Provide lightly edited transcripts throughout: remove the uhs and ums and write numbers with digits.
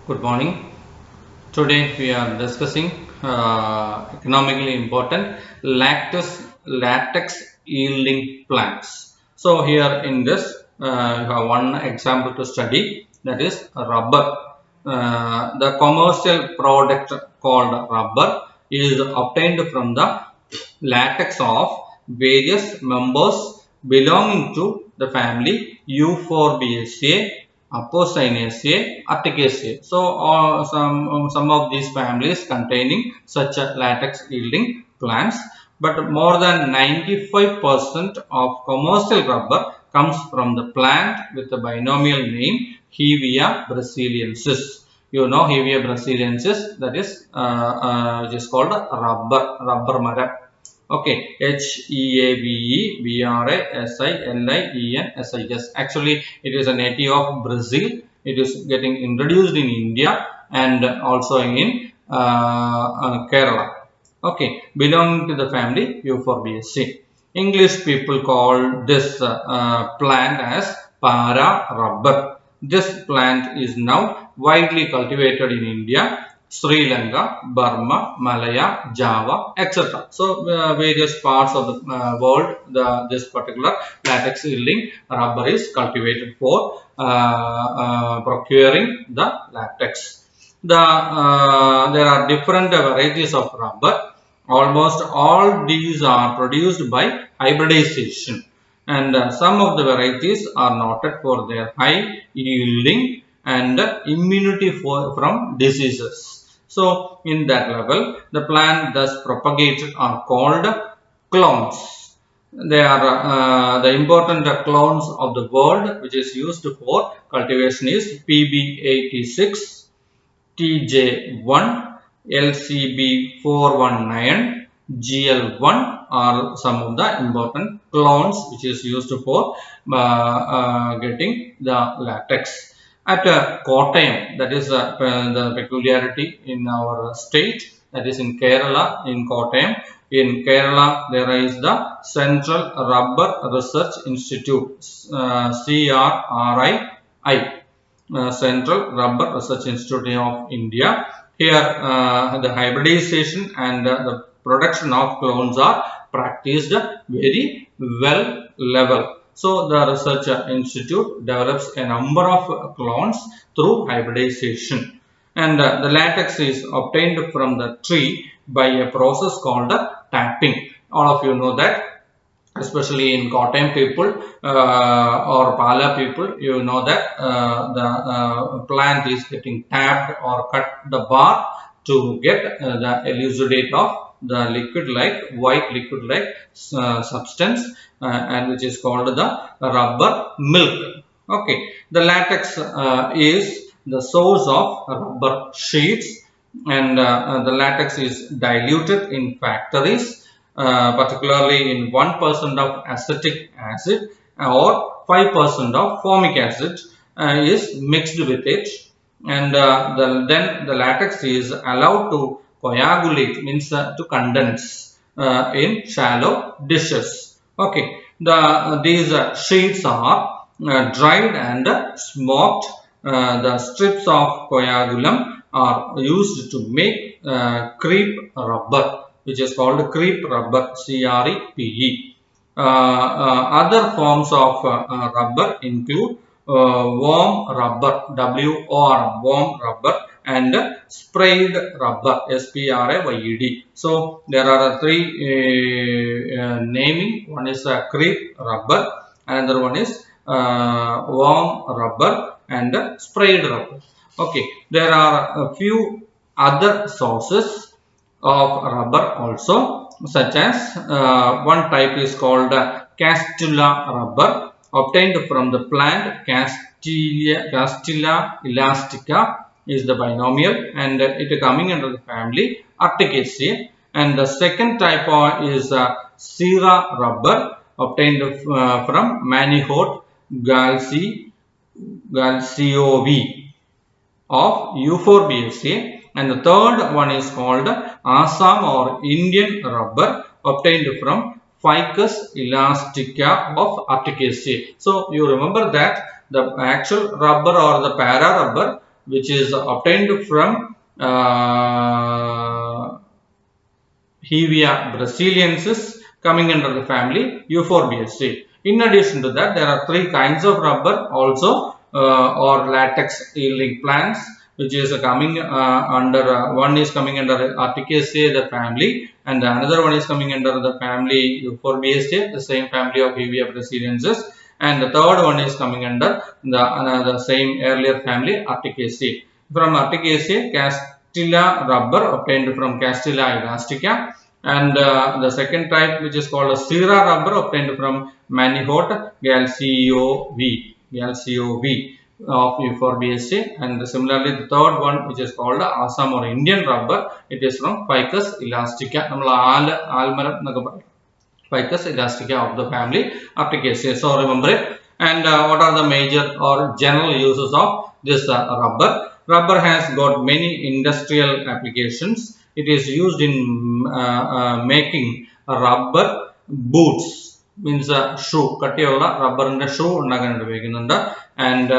Good morning. Today we are discussing economically important latex yielding plants. So here in this you have one example to study, that is rubber. The commercial product called rubber is obtained from the latex of various members belonging to the family Euphorbiaceae, Apocynaceae, Articaceae. So, some of these families containing such a latex yielding plants, but more than 95% of commercial rubber comes from the plant with the binomial name Hevea brasiliensis. You know Hevea brasiliensis, that is which is called rubber mara. Okay, HEAVE Actually, it is a native of Brazil. It is getting introduced in India and also in Kerala. Okay, belonging to the family Euphorbiaceae. English people call this plant as para rubber. This plant is now widely cultivated in India, Sri Lanka, Burma, Malaya, Java, etc. So, various parts of the world, this particular latex yielding rubber is cultivated for procuring the latex. There are different varieties of rubber. Almost all these are produced by hybridization, and some of the varieties are noted for their high yielding and immunity from diseases. So, in that level, the plant thus propagated are called clones. They are the important clones of the world which is used for cultivation is PB86, TJ1, LCB419, GL1 are some of the important clones which is used for getting the latex. At Kottayam, that is the peculiarity in our state, that is in Kerala, in Kottayam. In Kerala, there is the Central Rubber Research Institute, CRRI, Central Rubber Research Institute of India. Here, the hybridization and the production of clones are practiced very well level. So, the research institute develops a number of clones through hybridization, and the latex is obtained from the tree by a process called tapping. All of you know that, especially in Kottayam people or Pala people, you know that the plant is getting tapped or cut the bark to get the elucidate of the white liquid like substance, and which is called the rubber milk. Okay, the latex is the source of rubber sheets, and the latex is diluted in factories, particularly in 1% of acetic acid or 5% of formic acid is mixed with it, and then the latex is allowed to coagulate, means to condense in shallow dishes. Okay, these sheets are dried and smoked. The strips of coagulum are used to make crepe rubber, which is called crepe rubber, CREPE. Other forms of rubber include warm rubber, warm rubber, and sprayed rubber, SPRAYED. So, there are three naming. One is crepe rubber, another one is warm rubber, and sprayed rubber. Okay, there are a few other sources of rubber also, such as one type is called Castilla rubber, obtained from the plant Castilla elastica is the binomial, and it coming under the family Articaceae. And the second type is Syrah rubber, obtained from Manihot galciovi of Euphorbiaceae. And the third one is called Assam or Indian rubber, obtained from Ficus elastica of Articaceae. So, you remember that the actual rubber or the para rubber which is obtained from Hevea brasiliensis, coming under the family Euphorbiaceae. In addition to that, there are three kinds of rubber also, or latex yielding plants, which is coming under, one is coming under Articaceae, the family, and another one is coming under the family Euphorbiaceae, the same family of Hevea brasiliensis, and the third one is coming under the same earlier family Articaceae. From Articaceae, Castilla rubber obtained from Castilla elastica, and the second type, which is called a Syrah rubber, obtained from Manihot Galciovi of Euphorbiaceae, and similarly the third one, which is called Assam or Indian rubber, it is from Ficus elastica. Ficus elastica of the family Articaceae. So remember it. And what are the major or general uses of this rubber? Rubber has got many industrial applications. It is used in making rubber boots, means shoe. Kattiyulla rubber inde shoe undakan upayogikkannundu, and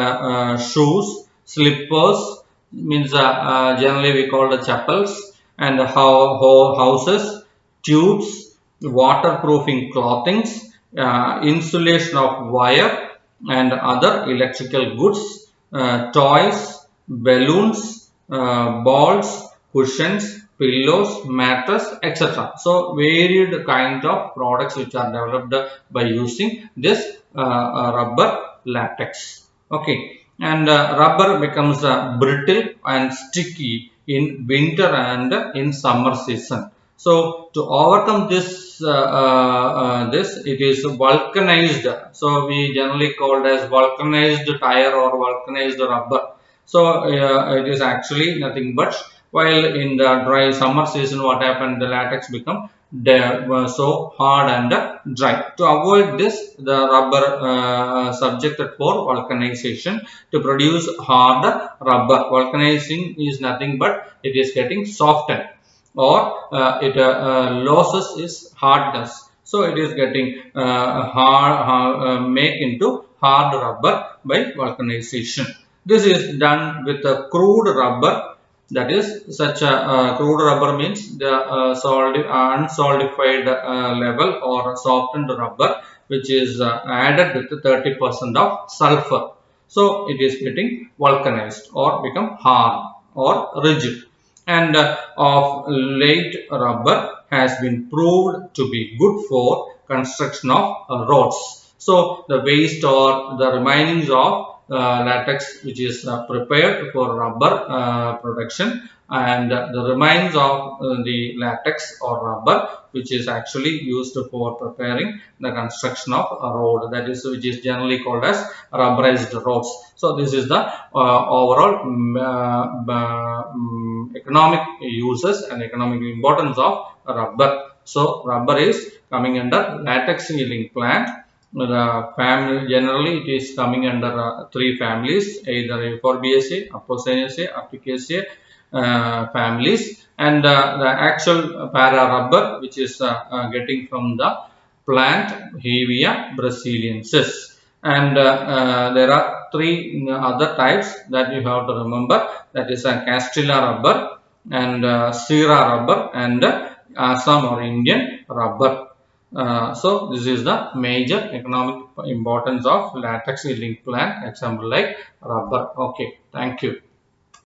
shoes, slippers, means generally we call the chappals, and houses, tubes, waterproofing clothings, insulation of wire and other electrical goods, toys, balloons, balls, cushions, pillows, mattress, etc. So varied kind of products which are developed by using this rubber latex. Okay, and rubber becomes brittle and sticky in winter and in summer season. So to overcome this, it is vulcanized. So we generally called as vulcanized tire or vulcanized rubber. So it is actually nothing but, while in the dry summer season, what happened? The latex become so hard and dry. To avoid this, the rubber subjected for vulcanization to produce hard rubber. Vulcanizing is nothing but it is getting softened, or it loses its hardness. So it is getting make into hard rubber by vulcanization. This is done with a crude rubber. That is, such a crude rubber means the unsolidified level or softened rubber, which is added with 30% of sulfur. So it is getting vulcanized or become hard or rigid. And of late, rubber has been proved to be good for construction of roads. So the waste or the remainings of latex, which is prepared for rubber production, and the remains of the latex or rubber, which is actually used for preparing the construction of a road, that is, which is generally called as rubberized roads. So this is the overall economic uses and economic importance of rubber. So rubber is coming under latex yielding plant. The family, generally it is coming under three families, either Euphorbiaceae, Apocynaceae, Articaceae families, and the actual para rubber, which is getting from the plant Hevea brasiliensis. And there are three other types that you have to remember, that is a Castilla rubber, and Syrah rubber, and Assam or Indian rubber. So this is the major economic importance of latex yielding plant, example like rubber. Okay, thank you.